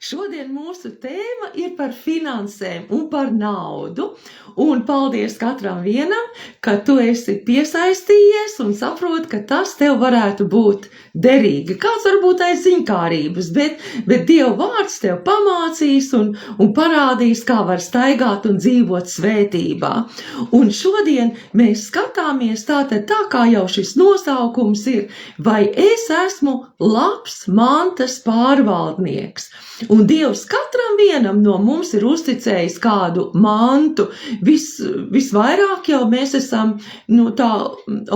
Šodien mūsu tēma ir par finansēm un par naudu. Un paldies katram vienam, ka tu esi piesaistījies un saproti, ka tas tev varētu būt derīgi. Kāds varbūt aiz ziņkārības, bet Dieva vārds tev pamācīs un parādīs, kā var staigāt un dzīvot svētībā. Un šodien mēs skatāmies tā kā jau šis nosaukums ir, vai es esmu labs mantas pārvaldnieks. Un Dievs katram vienam no mums ir uzticējis kādu mantu. Visvairāk jau mēs esam tā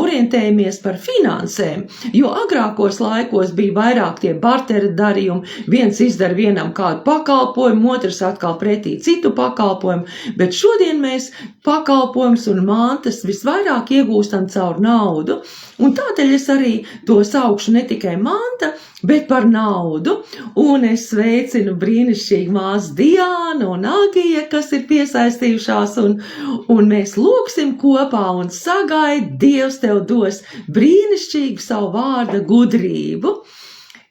orientējamies par finansēm, jo agrākos laikos bija vairāk tie bartera darījumi, viens izdara vienam kādu pakalpojumu, otrs atkal pretī citu pakalpojumu, bet šodien mēs pakalpojums un mantas visvairāk iegūstam caur naudu, un tādēļ es arī to saukšu ne tikai manta, bet par naudu, un es sveicinu brīnišķīgi māsu Diānu un Agija, kas ir piesaistījušās, un mēs lūksim kopā un sagaid, Dievs tev dos brīnišķīgu savu vārda gudrību.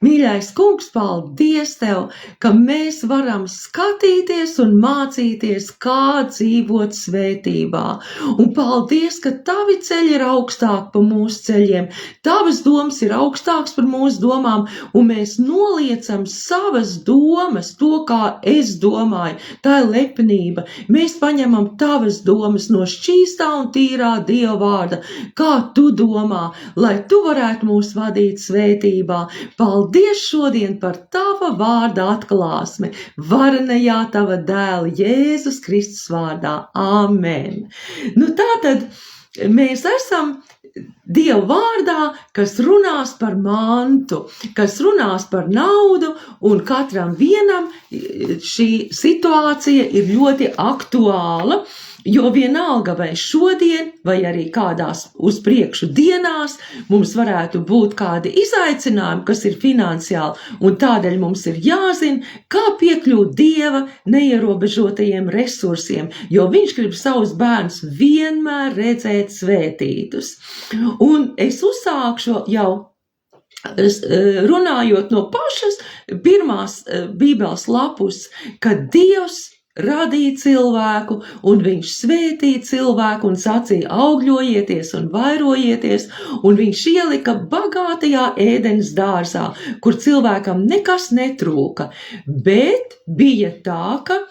Mīļais kungs, paldies tev, ka mēs varam skatīties un mācīties, kā dzīvot svētībā. Un paldies, ka tavi ceļi ir augstāk par mūsu ceļiem, tavas domas ir augstāks par mūsu domām, un mēs noliecam savas domas, to, kā es domāju, tā ir lepnība. Mēs paņemam tavas domas no šķīstā un tīrā Dieva vārda, kā tu domā, lai tu varētu mūs vadīt svētībā. Paldies šodien par tava vārda atklāsmi, varenajā tava dēla Jēzus Kristus vārdā. Āmen. Tātad mēs esam Dieva vārdā, kas runās par mantu, kas runās par naudu, un katram vienam šī situācija ir ļoti aktuāla, jo vienalga vai šodien, vai arī kādās uz priekšu dienās mums varētu būt kādi izaicinājumi, kas ir finansiāli, un tādēļ mums ir jāzina, kā piekļūt Dieva neierobežotajiem resursiem, jo viņš grib savus bērnus vienmēr redzēt svētītus. Un es uzsākšu jau runājot no pašas pirmās Bībeles lapus, ka Dievs radīja cilvēku, un viņš svētīja cilvēku un sacīja augļojieties un vairojieties, un viņš ielika bagātajā ēdenes dārzā, kur cilvēkam nekas netrūka, bet bija tā, ka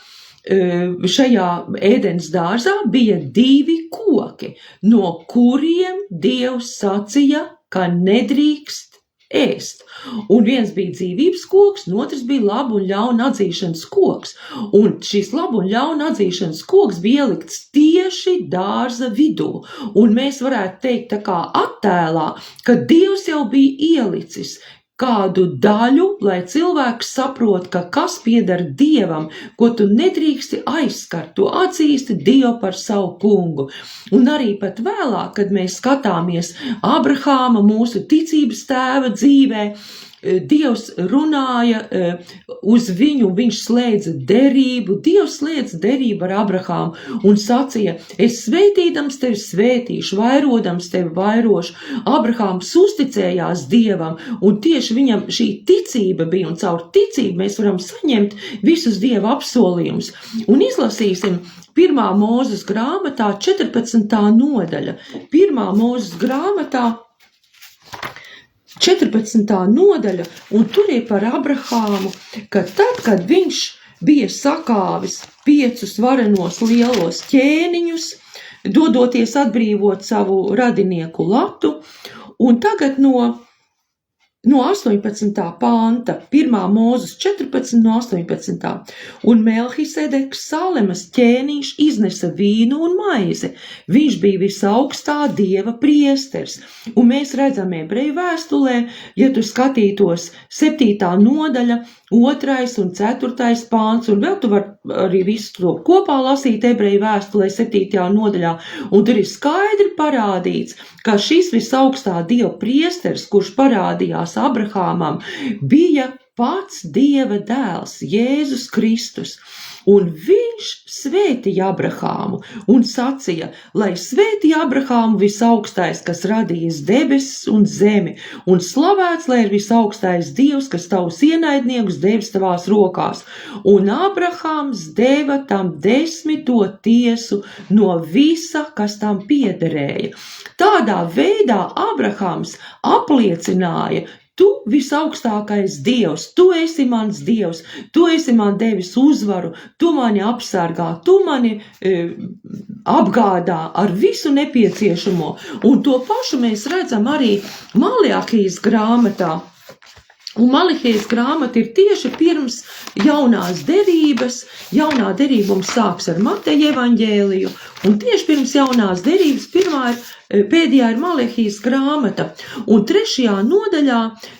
šajā ēdenes dārzā bija 2 koki, no kuriem Dievs sacīja, ka nedrīkst ēst. Un viens bija dzīvības koks, un otrs bija labu un ļaunu atzīšanas koks. Un šis labu un ļaunu atzīšanas koks bija ielikts tieši dārza vidū. Un mēs varētu teikt tā kā attēlā, ka Dievs jau bija ielicis kādu daļu, lai cilvēks saprot, ka kas pieder Dievam, ko tu nedrīksti aizskart, tu atzīsti Dievu par savu kungu. Un arī pat vēlāk, kad mēs skatāmies Abrahāma, mūsu ticības tēva dzīvē, Dievs runāja uz viņu, viņš slēdza derību, Dievs slēdza derību ar Abrahāmu un sacīja, es svētīdams tevi svētīšu, vairodams tevi vairošu. Abrahāms uzticējās Dievam, un tieši viņam šī ticība bija, un caur ticību mēs varam saņemt visus Dieva apsolījumus. Un izlasīsim 1. Mūzes grāmatā 14. nodaļa. 1. Mūzes grāmatā 14. nodaļa, un tur ir par Abrahāmu, ka tad, kad viņš bija sakāvis 5 varenos lielos ķēniņus, dodoties atbrīvot savu radinieku Latu, un tagad no 18. panta, 1. Mūzes 14 no 18. Un Melhisedeks, Salemas ķēniņš, iznesa vīnu un maizi. Viņš bija visaugstā Dieva priesteris. Un mēs redzam ebreju vēstulē, ja tu skatītos 7. nodaļa, 2. un 4. pāns, un vēl tu var arī visu to kopā lasīt ebreju vēstulē 7. nodaļā, un tur ir skaidri parādīts, ka šis visaugstā Dieva priesteris, kurš parādījās Abrahāmam, bija pats Dieva dēls, Jēzus Kristus. Un viņš svētīja Abrahāmu un sacīja, lai svētī Abrahāmu visaugstais, kas radījis debesis un zemi, un slavēts, lai ir visaugstais Dievs, kas tavus ienaidniekus devis tavās rokās. Un Abrahāms deva tam 10. tiesu no visa, kas tam piederēja. Tādā veidā Abrahāms apliecināja: Tu visaugstākais Dievs, tu esi mans Dievs, tu esi man devis uzvaru, tu mani apsargā, tu mani apgādā ar visu nepieciešamo. Un to pašu mēs redzam arī Maliahijas grāmatā. Un Malahijas grāmata ir tieši pirms jaunās derības. Jaunā derība mums sāks ar Mateja evaņģēliju, un tieši pirms jaunās derības pēdējā ir Malahijas grāmata. Un 3. nodaļā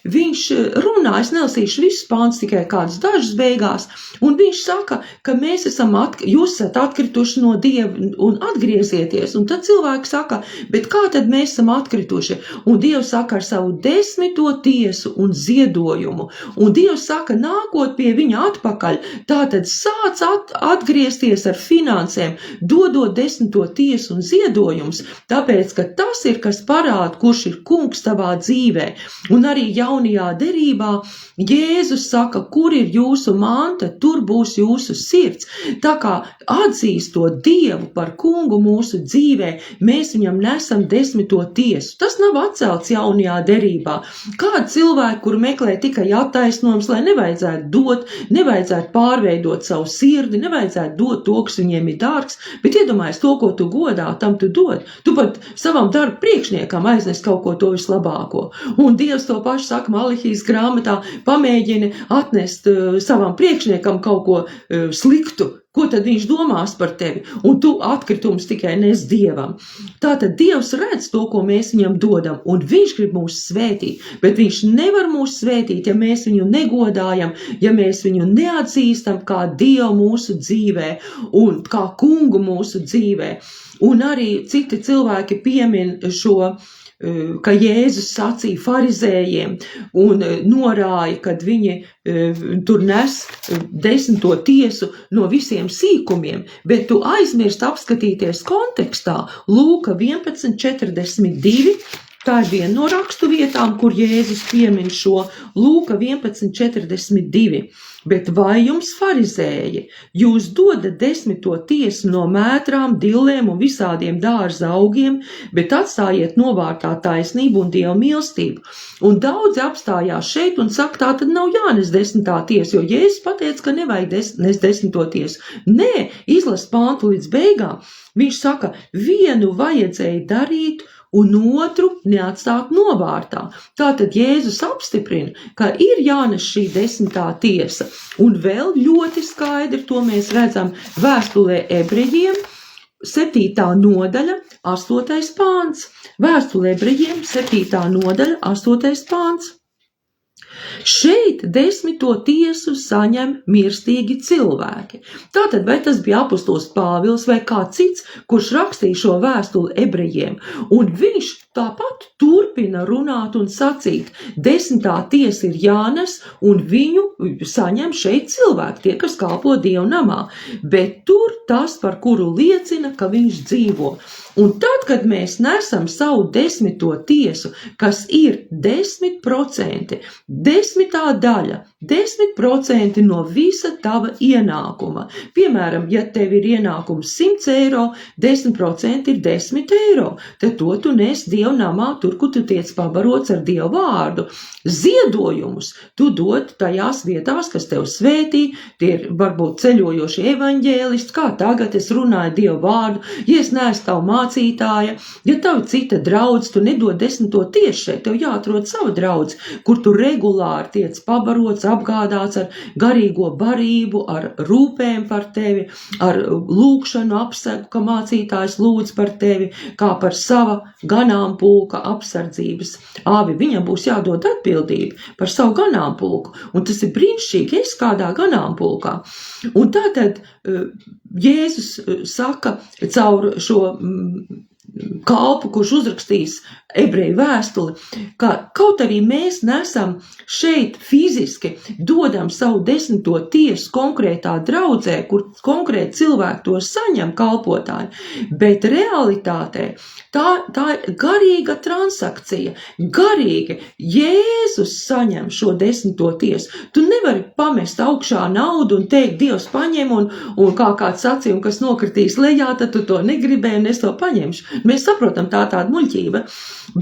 viņš runā, es nelasīšu visus pāns, tikai kādus dažus beigās, un viņš saka, ka jūs esat atkrituši no Dieva un atgriezieties. Un tad cilvēki saka, bet kā tad mēs esam atkrituši? Un Dievs saka ar savu 10. tiesu un ziedojumu. Un Dievs saka, nākot pie viņa atpakaļ, tātad sāc atgriezties ar finansēm, dodot 10. tiesu un ziedojumus, tāpēc, ka tas ir, kas parāda, kurš ir kungs tavā dzīvē. Un arī jaunajā derībā Jēzus saka, kur ir jūsu manta, tur būs jūsu sirds. Tā kā atzīstot Dievu par kungu mūsu dzīvē, mēs viņam nesam 10. tiesu. Tas nav atcelts jaunajā derībā. Kādi cilvēki, kur meklē tikai attaisnojums, lai nevajadzētu dot, nevajadzētu pārveidot savu sirdi, nevajadzētu dot to, kas viņiem ir dārgs, bet iedomājies to, ko tu godā, tam tu dod. Tu pat savam darba priekšniekam aiznes kaut ko to vislabāko. Un Dievs to pašu saka Malahijas grāmatā, pamēģini atnest savam priekšniekam kaut ko sliktu. Ko tad viņš domās par tevi? Un tu atkritumus tikai nes Dievam. Tātad Dievs redz to, ko mēs viņam dodam, un viņš grib mūs svētīt, bet viņš nevar mūs svētīt, ja mēs viņu negodājam, ja mēs viņu neatzīstam kā Dievu mūsu dzīvē un kā kungu mūsu dzīvē. Un arī citi cilvēki piemin šo, ka Jēzus sacīja farizējiem un norāja, kad viņi tur nes 10. tiesu no visiem sīkumiem, bet tu aizmirst apskatīties kontekstā. Lūka 11.42, tā ir viena no rakstu vietām, kur Jēzus piemin šo. Lūka 11.42. Bet vai jums, farizēji, jūs dodat 10. tiesu no mētrām, dillēm un visādiem dārza augiem, bet atstājiet novārtā taisnību un Dieva mīlestību? Un daudzi apstājās šeit un saka, tā tad nav jānes 10. tiesa, jo Jēzus pateica, ka nevajag nes 10. tiesu. Nē, izlas pāntu līdz beigām. Viņš saka, vienu vajadzēja darīt un otru neatstāt novārtā. Tātad Jēzus apstiprina, ka ir jānes šī 10. tiesa. Un vēl ļoti skaidri to mēs redzam vēstulē ebrejiem, 7. nodaļa, 8. pāns. Vēstulē ebrejiem, 7. nodaļa, 8. pāns. Šeit 10. tiesu saņem mirstīgi cilvēki. Tātad, vai tas bija apostols Pāvils vai kāds cits, kurš rakstīja šo vēstuli ebrejiem, un viņš tāpat turpina runāt un sacīt, 10. tiesa ir jānes, un viņu saņem šeit cilvēki, tie, kas kalpo Dievu namā, bet tur tas, par kuru liecina, ka viņš dzīvo. Un tad, kad mēs nesam savu 10. tiesu, kas ir 10%, 10. daļa, 10% no visa tava ienākuma. Piemēram, ja tev ir ienākums 100 eiro, 10% ir 10 eiro, tad to tu nes Dievu namā, tur, kur tu tiec pabarots ar Dievu vārdu. Ziedojumus tu dod tajās vietās, kas tev svētī, tie ir varbūt ceļojoši evaņģēlisti, kā tagad es runāju Dievu vārdu, ja es neesmu tavu mācītāja, ja tavu cita draudz, tu nedod 10. tiesu šeit, tev jāatrod savu draudz, kur tu regulāri tiec pabarots, apgādāts ar garīgo barību, ar rūpēm par tevi, ar lūkšanu apsegu, ka mācītājs lūdz par tevi, kā par sava ganāmpulka apsardzības āvi. Viņam būs jādod atbildība par savu ganāmpulku, un tas ir brīnišķīgi, es kādā ganāmpulkā. Un tātad Jēzus saka caur šo kalpu, kurš uzrakstīs ebreju vēstuli, ka kaut arī mēs nesam šeit fiziski, dodam savu 10. tiesu konkrētā draudzē, kur konkrēti cilvēki to saņem kalpotāji, bet realitātē tā ir garīga transakcija, garīgi Jēzus saņem šo 10. tiesu. Tu nevari pamest augšā naudu un teikt, Dievs paņem un kā kāds sacīja, un kas nokritīs lejā, tad tu to negribēji un es to paņemšu. Mēs saprotam tāda muļķība,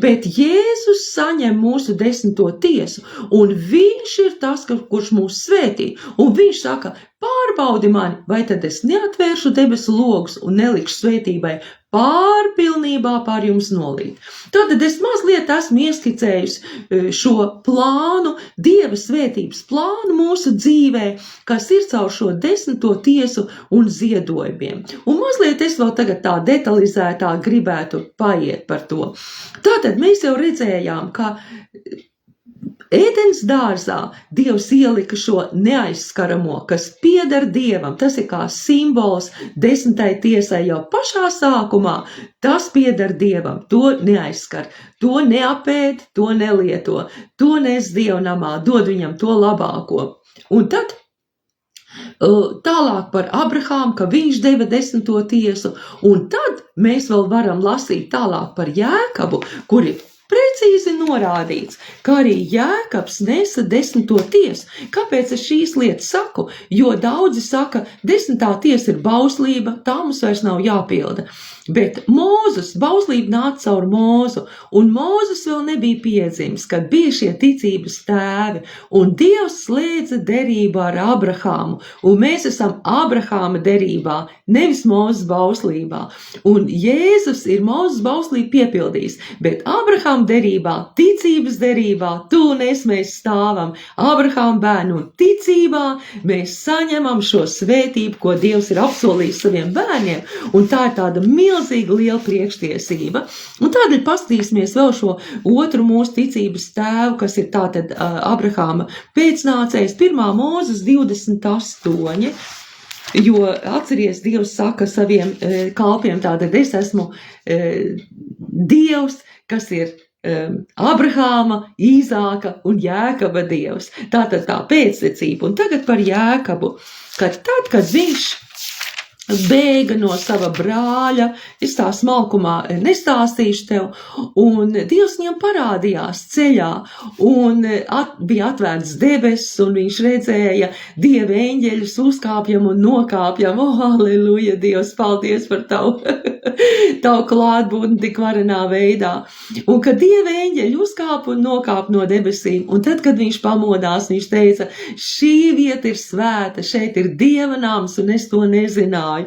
bet Jēzus saņem mūsu 10. tiesu, un viņš ir tas, kurš mūs svētī, un viņš saka, pārbaudi mani, vai tad es neatvēršu debesu logus un nelikšu svētībai pārpilnībā pār jums nolīt. Tātad es mazliet esmu ieskicējusi šo plānu, Dieva svētības plānu mūsu dzīvē, kas ir caur šo 10. tiesu un ziedojumiem. Un mazliet es vēl tagad tā detalizētāk gribētu paiet par to. Tātad mēs jau redzējām, ka Ēdens dārzā Dievs ielika šo neaizskaramo, kas pieder Dievam. Tas ir kā simbols 10. tiesai jau pašā sākumā. Tas pieder Dievam, to neaizskar, to neapēd, to nelieto, to nes Dievnamā, dod viņam to labāko. Un tad tālāk par Abrahāmu, ka viņš deva 10. tiesu, un tad mēs vēl varam lasīt tālāk par Jēkabu, kuri precīzi norādīts, ka arī Jēkabs nesa 10. tiesu. Kāpēc es šīs lietas saku? Jo daudzi saka, 10. tiesa ir bauslība, tā mums vairs nav jāpilda. Bet Mūzes, bauslība nāca caur Mūzu, un Mūzes vēl nebija piedzimis, kad bija šie ticības tēvi, un Dievs slēdza derību ar Abrahāmu, un mēs esam Abrahāma derībā, nevis Mūzes bauslībā. Un Jēzus ir Mūzes bauslību piepildījis, bet Abrahāma derībā, ticības derībā, tu un es mēs stāvam, Abrahāma bērnu, un ticībā mēs saņemam šo svētību, ko Dievs ir apsolījis saviem bērniem, un tā ir tāda milzīga liela priekštiesība. Un tādēļ paskatīsimies vēl šo otru mūsu ticības tēvu, kas ir tātad Abrahāma pēcnācējs, 1. Mūzes 28, jo atceries, Dievs saka saviem kalpiem, tātad es esmu Dievs, kas ir Abrahāma, Īzāka un Jēkaba Dievs. Tātad tā pēctecība. Un tagad par Jēkabu, ka tad, kad viņš bēga no sava brāļa, es tā smalkumā nestāstīšu tev, un Dievs viņam parādījās ceļā, un bija atvērts debesis, un viņš redzēja Dieva eņģeļus uzkāpjam un nokāpjam. Halleluja, Dievs, paldies par tavu klātbūtni tik varenā veidā. Un kad Dieva eņģeļi uzkāpa un nokāpa no debesīm, un tad, kad viņš pamodās, viņš teica, šī vieta ir svēta, šeit ir Dieva nams, un es to nezināju.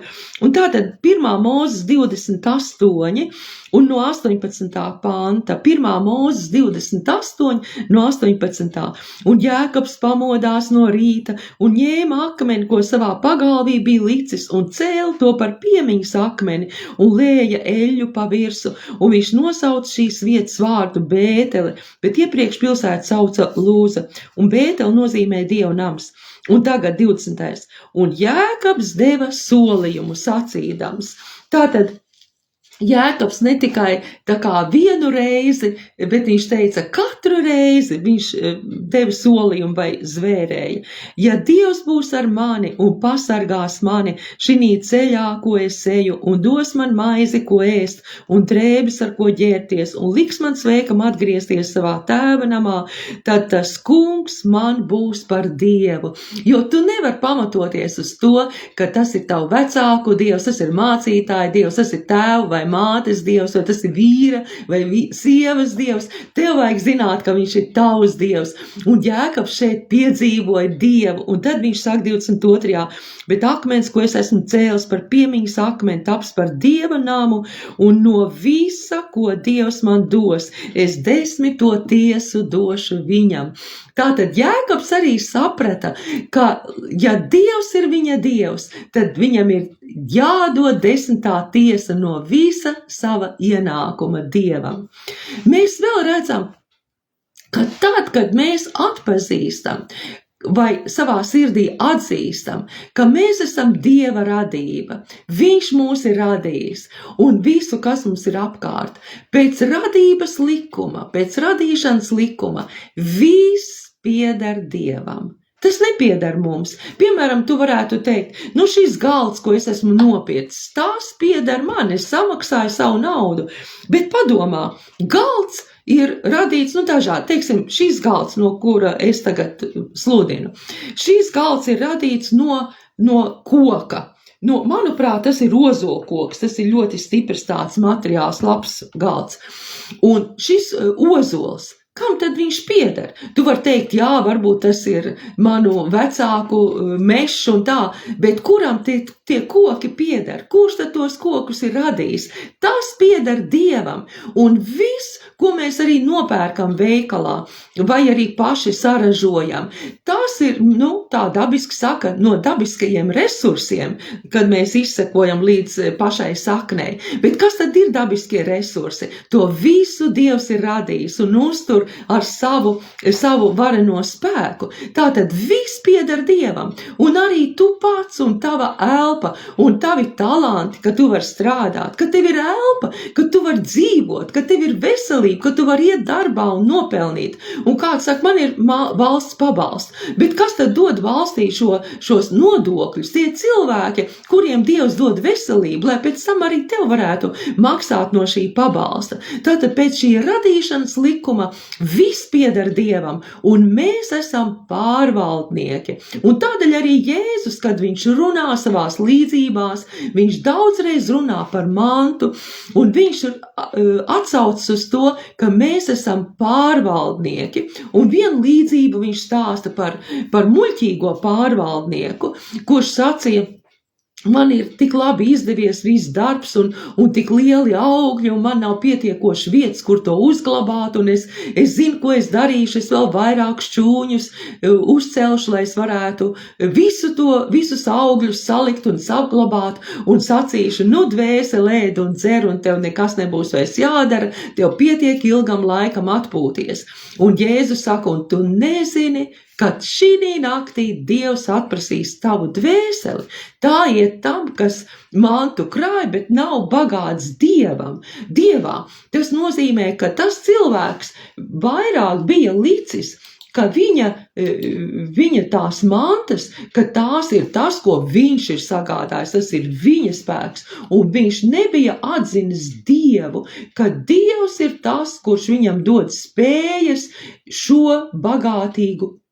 Un tātad 1. Mūzes 28 un no 18. panta, 1. Mūzes 28 no 18. Un Jēkabs pamodās no rīta un ņēma akmeni, ko savā pagalvī bija licis, un cēla to par piemiņas akmeni un lēja eļļu pa virsu, un viņš nosauca šīs vietas vārdu Bētele, bet iepriekš pilsētu sauca Lūza, un Bētele nozīmē Dieva nams. Un tagad 20. Un Jēkabs deva solījumu sacīdams. Tātad Jēkabs ne tikai tā kā vienu reizi, bet viņš teica, katru reizi viņš deva solījumu vai zvērēja. Ja Dievs būs ar mani un pasargās mani šinī ceļā, ko es eju, un dos man maizi, ko ēst, un drēbes, ar ko ģērties, un liks man sveikam atgriezties savā tēva namā, tad tas kungs man būs par Dievu. Jo tu nevar pamatoties uz to, ka tas ir tavu vecāku Dievs, tas ir mācītāja Dievs, tas ir tēvu vai mātes Dievs, vai tas ir vīra vai sievas Dievs. Tev vajag zināt, ka viņš ir tavs Dievs. Un Jēkabs šeit piedzīvoja Dievu, un tad viņš saka 22. Bet akmens, ko es esmu cēlis par piemiņas akmeni, taps par Dieva namu, un no visa, ko Dievs man dos, es 10. tiesu došu viņam. Tātad Jēkabs arī saprata, ka ja Dievs ir viņa Dievs, tad viņam ir jādod 10. tiesa no visa sava ienākuma Dievam. Mēs vēl redzam, ka tad, kad mēs atpazīstam vai savā sirdī atzīstam, ka mēs esam Dieva radība. Viņš mūs ir radījis un visu, kas mums ir apkārt. Pēc radības likuma, pēc radīšanas likuma, viss pieder Dievam. Tas nepieder mums. Piemēram, tu varētu teikt, šis galds, ko es esmu nopircis, tas pieder man, es samaksāju savu naudu. Bet padomā, galds ir radīts, dažādi, teiksim, šīs galds, no kura es tagad sludinu. Šīs galds ir radīts no koka. Manuprāt, tas ir ozolkoks, tas ir ļoti stiprs tāds materiāls, labs galds. Un šis ozols, kam tad viņš pieder? Tu vari teikt, jā, varbūt tas ir manu vecāku mešs un tā, bet kuram tie koki pieder? Kurš tad tos kokus ir radījis? Tas pieder Dievam. Un viss, ko mēs arī nopērkam veikalā, vai arī paši saražojam, tas ir, tā dabiski saka, no dabiskajiem resursiem, kad mēs izsekojam līdz pašai saknei. Bet kas tad ir dabiskie resursi? To visu Dievs ir radījis un uztur ar savu vareno spēku. Tātad viss pieder Dievam. Un arī tu pats un tava elpa un tavi talanti, ka tu vari strādāt, ka tev ir elpa, ka tu vari dzīvot, ka tev ir veselība, ka tu vari iet darbā un nopelnīt. Un kāds saka, man ir valsts pabalsts. Bet kas tad dod valstī šos nodokļus? Tie cilvēki, kuriem Dievs dod veselību, lai pēc tam arī tev varētu maksāt no šī pabalsta. Tātad pēc šī radīšanas likuma viss pieder Dievam, un mēs esam pārvaldnieki. Un tādēļ arī Jēzus, kad viņš runā savās līdzībās, viņš daudzreiz runā par mantu, un viņš atsaucas uz to, ka mēs esam pārvaldnieki. Un vienu līdzību viņš stāsta par muļķīgo pārvaldnieku, kurš sacīja, man ir tik labi izdevies viss darbs un tik lieli augļi, un man nav pietiekoši vietas, kur to uzglabāt, un es zinu, ko es darīšu, es vēl vairāk šķūņus uzcelšu, lai es varētu visus augļus salikt un saglabāt, un sacīšu, dvēseli ēd un dzer, un tev nekas nebūs vairs jādara, tev pietiek ilgam laikam atpūties. Un Jēzus saka, un tu nezini, kad šī naktī Dievs atprasīs tavu dvēseli. Tā iet tam, kas mantu krāj, bet nav bagāts Dievā. Tas nozīmē, ka tas cilvēks vairāk bija licis, ka viņa tās mantas, ka tās ir tas, ko viņš ir sagādājis, tas ir viņa spēks, un viņš nebija atzinis Dievu, ka Dievs ir tas, kurš viņam dod spējas šo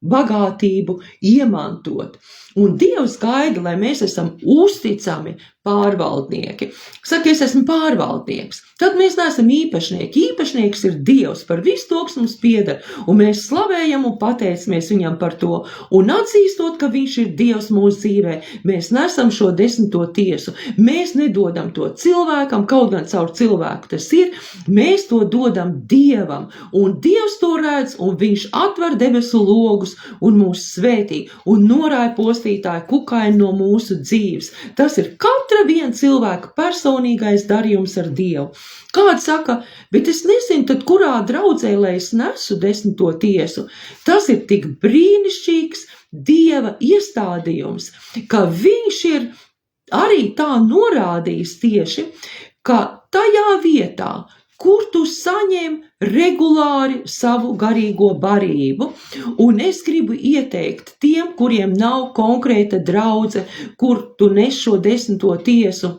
bagātību iemantot. Un Dievs gaida, lai mēs esam uzticami pārvaldnieki. Saka, es esmu pārvaldnieks. Tad mēs neesam īpašnieki. Īpašnieks ir Dievs par visu to, kas mums pieder. Un mēs slavējam un pateicamies viņam par to. Un atzīstot, ka viņš ir Dievs mūsu dzīvē, mēs nesam šo 10. tiesu. Mēs nedodam to cilvēkam, kaut gan caur cilvēku tas ir. Mēs to dodam Dievam. Un Dievs to redz, un viņš atver debesu logus un mūs svētī. Un norāja postītāju kukaini no mūsu dzīves. Tas ir katra viena cilvēka personīgais darījums ar Dievu. Kāds saka, bet es nezinu, tad kurā draudzē, lai es nesu 10. tiesu. Tas ir tik brīnišķīgs Dieva iestādījums, ka viņš ir arī tā norādījis tieši, ka tajā vietā, kur tu saņem regulāri savu garīgo barību, un es gribu ieteikt tiem, kuriem nav konkrēta draudze, kur tu nes šo 10. tiesu,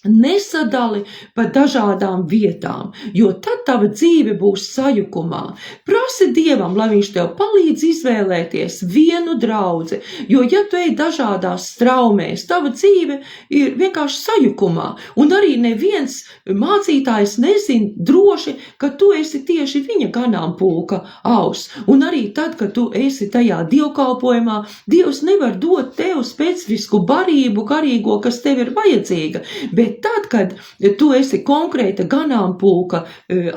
nesadali pa dažādām vietām, jo tad tava dzīve būs sajukumā. Prasi Dievam, lai viņš tev palīdz izvēlēties vienu draudzi, jo ja tu ej dažādās straumēs, tava dzīve ir vienkārši sajukumā, un arī neviens mācītājs nezin droši, ka tu esi tieši viņa ganāmpulka aus, un arī tad, kad tu esi tajā dievkalpojumā, Dievs nevar dot tev specifisku barību garīgo, kas tev ir vajadzīga, bet tad, kad tu esi konkrēta ganāmpulka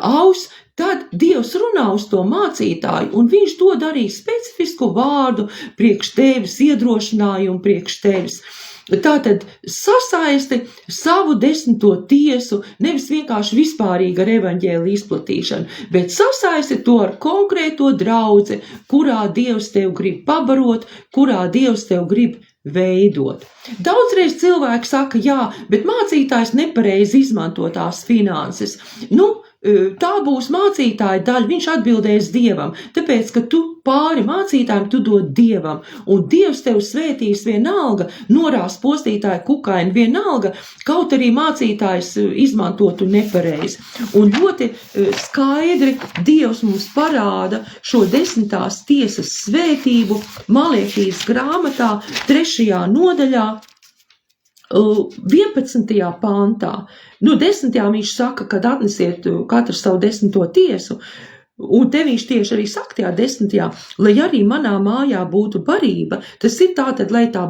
aus, tad Dievs runā uz to mācītāju, un viņš dod arī specifisku vārdu priekš tevis, iedrošinājumu priekš tevis. Tātad sasaisti savu 10. tiesu nevis vienkārši vispārīgi ar evaņģēliju izplatīšanu, bet sasaisti to ar konkrēto draudzi, kurā Dievs tev grib pabarot, kurā Dievs tev grib veidot. Daudzreiz cilvēki saka, jā, bet mācītājs nepareizi izmanto tās finanses. Tā būs mācītāja daļa, viņš atbildēs Dievam, tāpēc, ka tu pāri mācītājiem tu dod Dievam, un Dievs tev svētīs vienalga, norās postītāju kukaini vienalga, kaut arī mācītājs izmantotu nepareizi. Un ļoti skaidri Dievs mums parāda šo 10. tiesas svētību Malēkijas grāmatā 3. nodaļā, 11. pantā. 10. viņš saka, kad atnesiet katrs savu 10. tiesu, un te viņš tieši arī saka tajā 10. lai arī manā mājā būtu barība, tas ir tātad, lai tā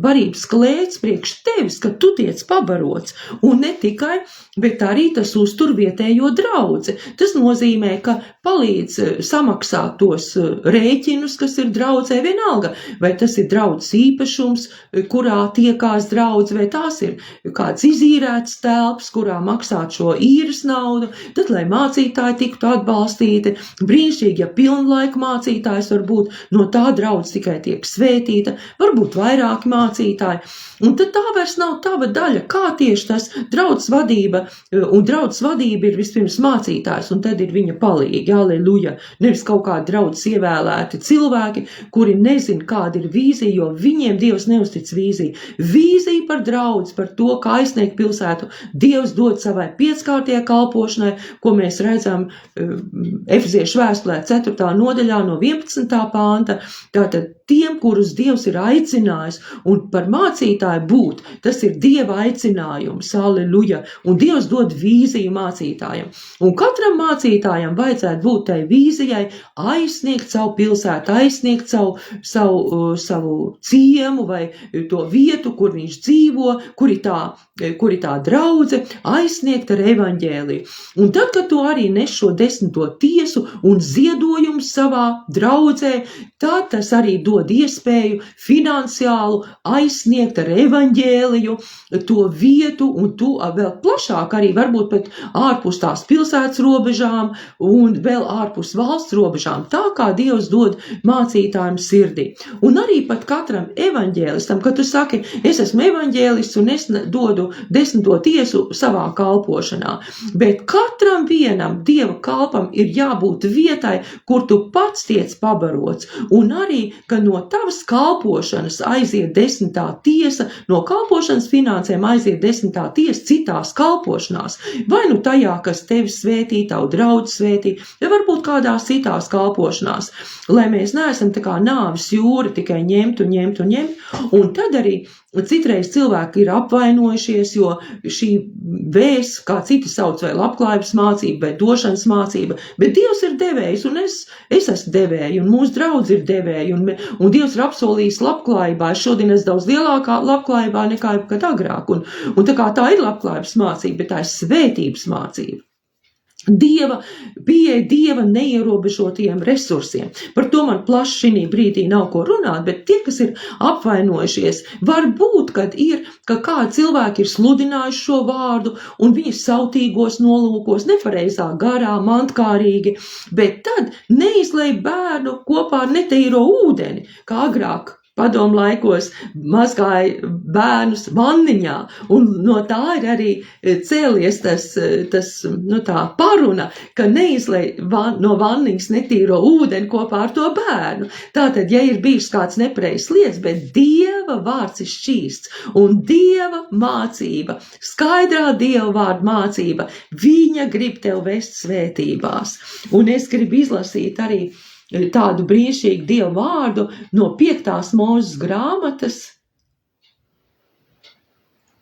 barības klēts priekš tevis, ka tu tiec pabarots, un ne tikai, bet arī tas uztur vietējo draudzi. Tas nozīmē, ka palīdz samaksāt tos rēķinus, kas ir draudzē vienalga, vai tas ir draudzes īpašums, kurā tiekās draudz, vai tās ir kāds izīrēts telps, kurā maksāt šo īres naudu, tad, lai mācītāji tiktu atbalstīti. Brīnišķīgi, ja pilnlaika mācītājs varbūt no tā draudz tikai tiek svētīta, varbūt vairāki mācītāji. Un tad tā vairs nav tava daļa, kā tieši tas draudzes vadība, un draudzes vadība ir vispirms mācītājs, un tad ir viņa palīgi, aleluja, nevis kaut kādi draudzes ievēlēti cilvēki, kuri nezin, kāda ir vīzija, jo viņiem Dievs neuztic vīziju. Vīzija par draudzi, par to, kā aizsniegt pilsētu, Dievs dod savai pieckārtajai kalpošanai, ko mēs redzam Efeziešu vēstulē 4. nodaļā no 11. panta, tātad tiem, kurus Dievs ir aicinājis, un par mācītāju būt, tas ir Dieva aicinājums, aleluja, un Dievs dod vīziju mācītājam. Un katram mācītājam vajadzētu būt tai vīzijai aizsniegt savu pilsētu, aizsniegt savu ciemu vai to vietu, kur viņš dzīvo, kur ir tā draudze, aizsniegt ar evaņģēliju. Un tad, kad tu arī nes šo 10. tiesu un ziedojumu savā draudzē, tad tas arī dod iespēju finansiālu aizsniegt ar evaņģēliju to vietu, un tu vēl plašāk arī varbūt pat ārpus tās pilsētas robežām un vēl ārpus valsts robežām, tā kā Dievs dod mācītājiem sirdī. Un arī pat katram evaņģēlistam, kad tu saki, es esmu evaņģēlists un es dodu 10. tiesu savā kalpošanā, bet katram vienam Dieva kalpam ir jābūt vietai, kur tu pats tiec pabarots, un arī, ka no tavas kalpošanas aiziet 10. tiesa, no kalpošanas finansēm aiziet 10. tiesa citās kalpošanās, vai nu tajā, kas tevi svētī, tavu draudzi svētī, vai varbūt kādās citās kalpošanās, lai mēs neesam tā kā nāves jūra, tikai ņemt, un tad arī citreiz cilvēki ir apvainojušies, jo šī vēsts, kā citi sauc, vai labklājības mācība, vai došanas mācība, bet Dievs ir devējs, un es esmu devēja, un mūsu draudz ir devēja, un Dievs ir apsolījis labklājībā. Es šodien esmu daudz lielākā labklājībā nekā kad agrāk, un tā kā tā ir labklājības mācība, bet tā ir svētības mācība. Pieeja Dieva neierobežotiem resursiem. Par to man plaši šī brīdī nav ko runāt, bet tie, kas ir apvainojušies, varbūt, kad kādi cilvēki ir sludinājuši šo vārdu, un viņi sautīgos nolūkos, nepareizā garā, mantkārīgi, bet tad neizlej bērnu kopā ar netīro ūdeni, kā agrāk. Padomu laikos mazgāja bērnus vanniņā, un no tā ir arī cēlies tā paruna, ka neizlej no vanniņas netīro ūdeni kopā ar to bērnu. Tātad, ja ir bijis kāds nepareizs lietas, bet Dieva vārds ir šķīsts, un Dieva mācība, skaidrā Dieva vārda mācība, viņa grib tev vest svētībās. Un es gribu izlasīt arī tādu brīnišķīgu Dieva vārdu no 5. Mūzes grāmatas.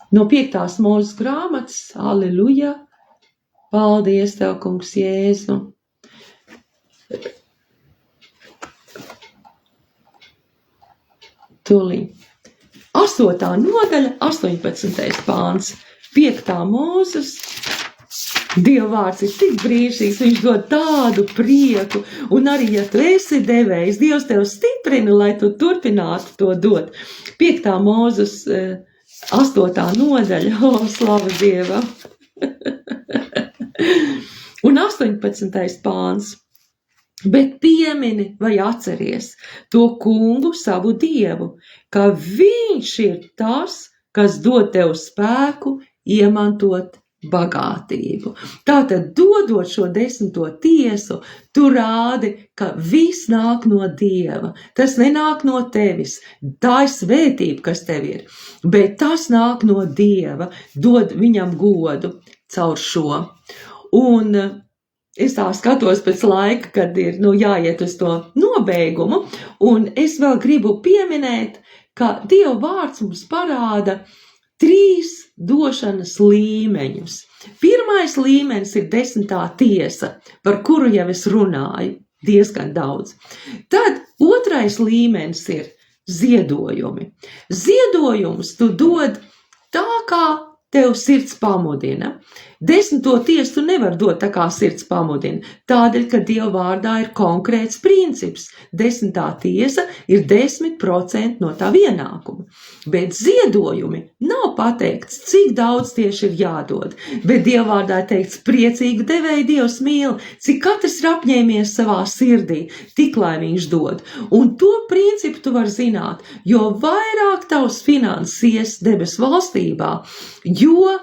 No 5. Mūzes grāmatas, aleluja, paldies tev, kungs Jēzu. Tūlīt. 8. nodaļa, 18. pāns, 5. Mūzes, Dieva vārds ir tik brīnišķīgs, viņš dod tādu prieku, un arī, ja tu esi devējs, Dievs tev stiprina, lai tu turpinātu to dot. 5. Mūzes 8. nodaļa, slava Dievam. Un 18. pāns. Bet piemini vai atceries to kungu savu Dievu, ka viņš ir tas, kas dod tev spēku iemantot bagātību. Tātad, dodot šo 10. tiesu, tu rādi, ka viss nāk no Dieva. Tas nenāk no tevis. Tā ir svētība, kas tev ir. Bet tas nāk no Dieva. Dod viņam godu caur šo. Un es tā skatos pēc laika, kad ir jāiet uz to nobeigumu, un es vēl gribu pieminēt, ka Dieva vārds mums parāda 3 došanas līmeņus. Pirmais līmenis ir 10. tiesa, par kuru jau es runāju diezgan daudz. Tad otrais līmenis ir ziedojumi. Ziedojumus tu dod tā, kā tev sirds pamudina. 10. tiesu tu nevar dot tā, kā sirds pamudina. Tādēļ, ka Dieva vārdā ir konkrēts princips. 10. tiesa ir 10% no tā ienākuma. Bet ziedojumi nav pateikts, cik daudz tieši ir jādod. Bet Dieva vārdā ir teikts, priecīgi devēji Dievs mīl, cik katrs ir apņēmies savā sirdī, tik lai viņš dod. Un to principu tu var zināt, jo vairāk tavs finanses ies debes valstībā, jo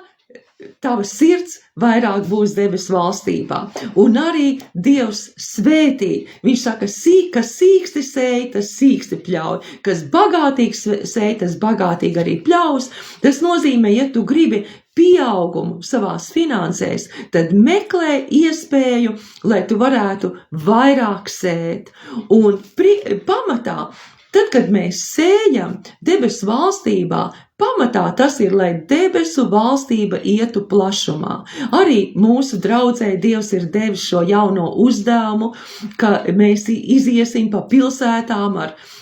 tava sirds vairāk būs debes valstībā. Un arī Dievs svētī. Viņš saka, kas sīksti sēj, tas sīksti pļauj. Kas bagātīgs sēj, tas bagātīgi arī pļaus. Tas nozīmē, ja tu gribi pieaugumu savās finansēs, tad meklē iespēju, lai tu varētu vairāk sēt. Un pamatā, tad, kad mēs sējam debesu valstībā, pamatā tas ir, lai debesu valstība ietu plašumā. Arī mūsu draudzē Dievs ir devis šo jauno uzdevumu, ka mēs iziesim pa pilsētām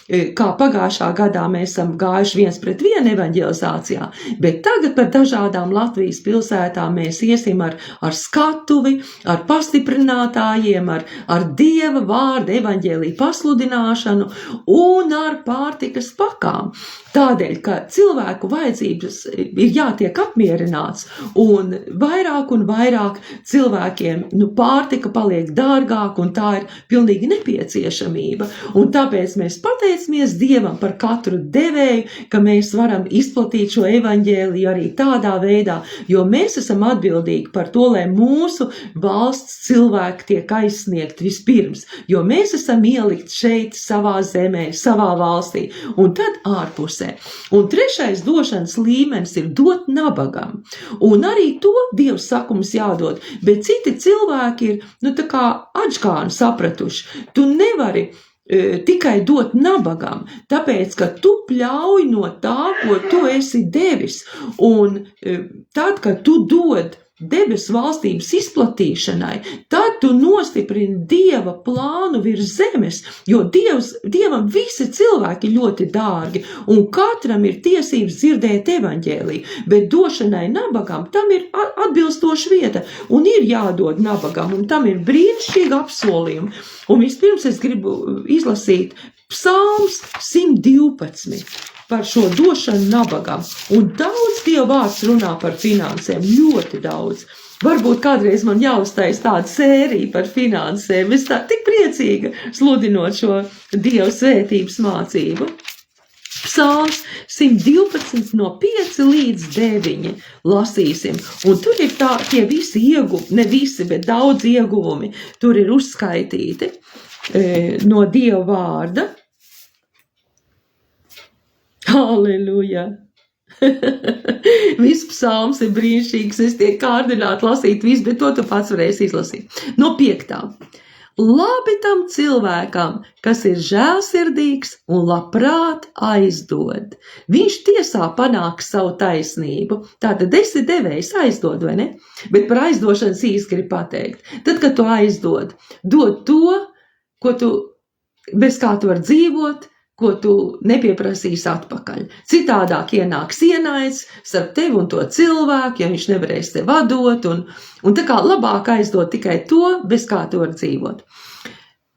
kā pagājušā gadā mēs esam gājuši 1-1 evaņģelizācijā, bet tagad par dažādām Latvijas pilsētām mēs iesim ar skatuvi, ar pastiprinātājiem, ar Dieva vārdu evaņģēliju pasludināšanu un ar pārtikas pakām. Tādēļ, ka cilvēku vajadzības ir jātiek apmierināts, un vairāk cilvēkiem pārtika paliek dārgāk, un tā ir pilnīgi nepieciešamība. Un tāpēc mēs pateicamies Dievam par katru devēju, ka mēs varam izplatīt šo evaņģēliju arī tādā veidā, jo mēs esam atbildīgi par to, lai mūsu valsts cilvēki tiek aizsniegt vispirms, jo mēs esam ielikt šeit savā zemē, savā valstī, un tad ārpusē. Un 3. došanas līmenis ir dot nabagam. Un arī to Dievs saka mums jādod, bet citi cilvēki ir, tā kā atžgāni sapratuši. Tu nevari tikai dot nabagam, tāpēc, ka tu pļauj no tā, ko tu esi devis. Un tad, kad tu dod debesu valstības izplatīšanai, tad tu nostiprini Dieva plānu virs zemes, jo Dievam visi cilvēki ļoti dārgi, un katram ir tiesības dzirdēt evaņģēliju, bet došanai nabagam tam ir atbilstoša vieta, un ir jādod nabagam, un tam ir brīnišķīgi apsolījumi. Un vispirms es gribu izlasīt Psalms 112. Par šo došanu nabagam. Un daudz Dieva vārds runā par finansēm, ļoti daudz. Varbūt kādreiz man jāuztais tāda sērija par finansēm. Es tā tik priecīga sludinot šo Dieva svētības mācību. Psalms 112 no 5 līdz 9 lasīsim. Un tur ir tie visi ieguvumi, ne visi, bet daudz ieguvumi. Tur ir uzskaitīti no Dieva vārda. Halleluja! Viss psalms ir brīnišķīgs, es tiek kārdināti lasīt visu, bet to tu pats varēsi izlasīt. No 5. Labi tam cilvēkam, kas ir žēlsirdīgs un labprāt aizdod. Viņš tiesā panāks savu taisnību. Tātad esi devējs, aizdod, vai ne? Bet par aizdošanas īsti grib pateikt. Tad, kad tu aizdod, dod to, bez kā tu var dzīvot, ko tu nepieprasīsi atpakaļ. Citādāk ienāks ienaids starp tevi un to cilvēku, ja viņš nevarēs tev atdot, un tā kā labāk aizdot tikai to, bez kā tu var dzīvot.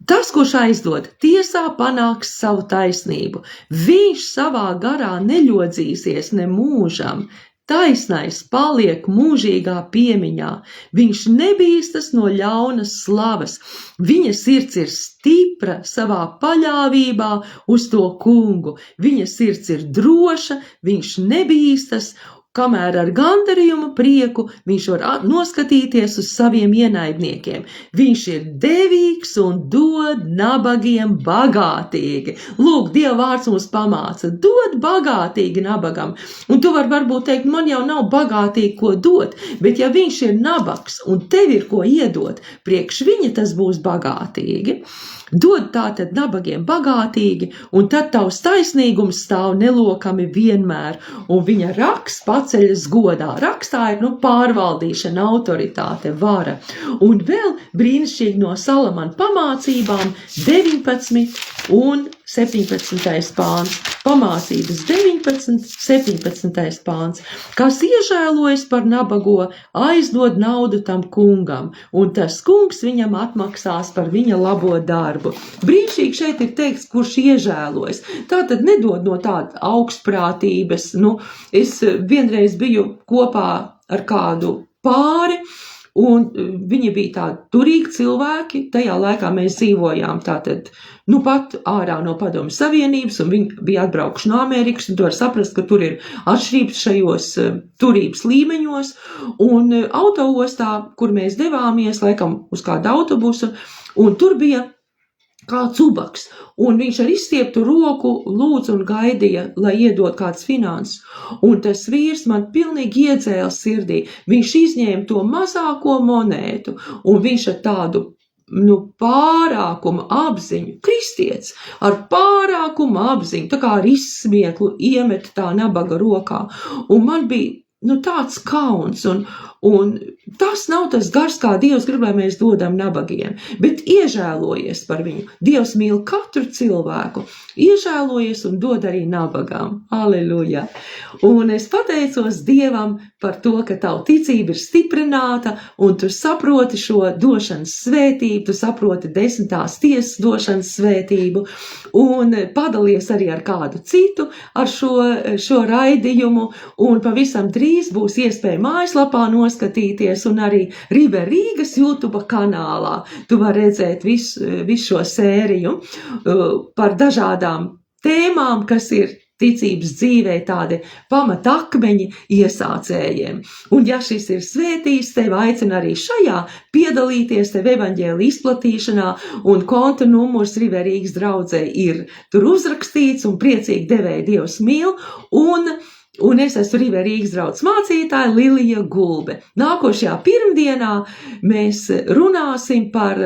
Tas, kurš aizdod, tiesā panāks savu taisnību. Viņš savā garā neļodzīsies ne mūžam. Taisnais paliek mūžīgā piemiņā. Viņš nebīstas no ļaunas slavas. Viņa sirds ir stipra savā paļāvībā uz to kungu. Viņa sirds ir droša, viņš nebīstas, kamēr ar gandarījumu prieku viņš var noskatīties uz saviem ienaidniekiem. Viņš ir devīgs un dod nabagiem bagātīgi. Lūk, Dieva vārds mums pamāca, dod bagātīgi nabagam. Un tu varbūt teikt, man jau nav bagātīgi ko dot, bet ja viņš ir nabags un tev ir ko iedot, priekš viņa tas būs bagātīgi. Dod tātad nabagiem bagātīgi, un tad tavs taisnīgums stāv nelokami vienmēr, un viņa raksts paceļas godā. Rakstā ir pārvaldīšana, autoritāte, vara. Un vēl brīnišķīgi no Salamana pamācībām 19 un 17. pāns. Pamācības 19, 17. pāns. Kas iežēlojas par nabago, aizdod naudu tam kungam, un tas kungs viņam atmaksās par viņa labo darbu. Brīnišķīgi šeit ir teikts, kurš iežēlojas. Tātad nedod no tāda augstprātības. Es vienreiz biju kopā ar kādu pāri, un viņi bija tādi turīgi cilvēki. Tajā laikā mēs dzīvojām tātad, pat ārā no Padomju Savienības, un viņi bija atbraukuši no Amerikas, un tu var saprast, ka tur ir atšķirības šajos turības līmeņos, un autoostā, kur mēs devāmies, laikam uz kādu autobusu, un tur bija kāds ubaks, un viņš ar izstieptu roku lūdza un gaidīja, lai iedod kāds finanses. Un tas vīrs man pilnīgi iedzēla sirdī. Viņš izņēma to mazāko monētu, un viņš ar tādu pārākuma apziņu, kristietis, ar pārākuma apziņu, tā kā ar izsmieklu iemet tā nabaga rokā. Un man bija tāds kauns, un tas nav tas gars, kā Dievs grib, lai mēs dodam nabagiem, bet iežēlojies par viņu. Dievs mīl katru cilvēku, iežēlojies un dod arī nabagām. Aleluja! Un es pateicos Dievam par to, ka tavu ticība ir stiprināta, un tu saproti šo došanas svētību, tu saproti 10. tiesas došanas svētību, un padalies arī ar kādu citu ar šo raidījumu, un pavisam drīz būs iespēja mājaslapā noskatīties, un arī River Rīgas YouTube kanālā. Tu vari redzēt visu šo sēriju par dažādām tēmām, kas ir ticības dzīvē tādi pamatakmeņi iesācējiem. Un ja šis ir svētījis, tevi aicina arī šajā piedalīties tev evaņģēlija izplatīšanā, un konta numurs River Rīgas draudzē ir tur uzrakstīts, un priecīgi devēja Dievs mīl, un es esmu River Rīgas draudzes mācītāja Lilija Gulbe. Nākošajā pirmdienā mēs runāsim par,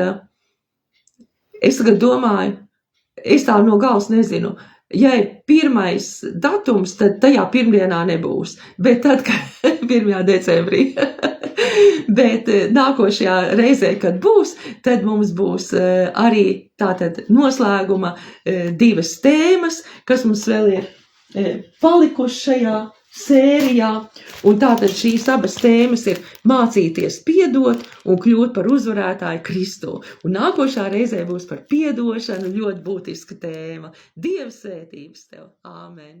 es tagad domāju, es tā no galvas nezinu, ja ir 1. datums, tad tajā pirmdienā nebūs, bet tad, 1. decembrī, bet nākošajā reizē, kad būs, tad mums būs arī tātad noslēguma 2 tēmas, kas mums vēl ir palikuši šajā sērijā, un tātad šīs abas tēmas ir mācīties piedot un kļūt par uzvarētāju Kristu. Un nākošā reizē būs par piedošanu, ļoti būtiska tēma. Dieva svētības tev! Āmen!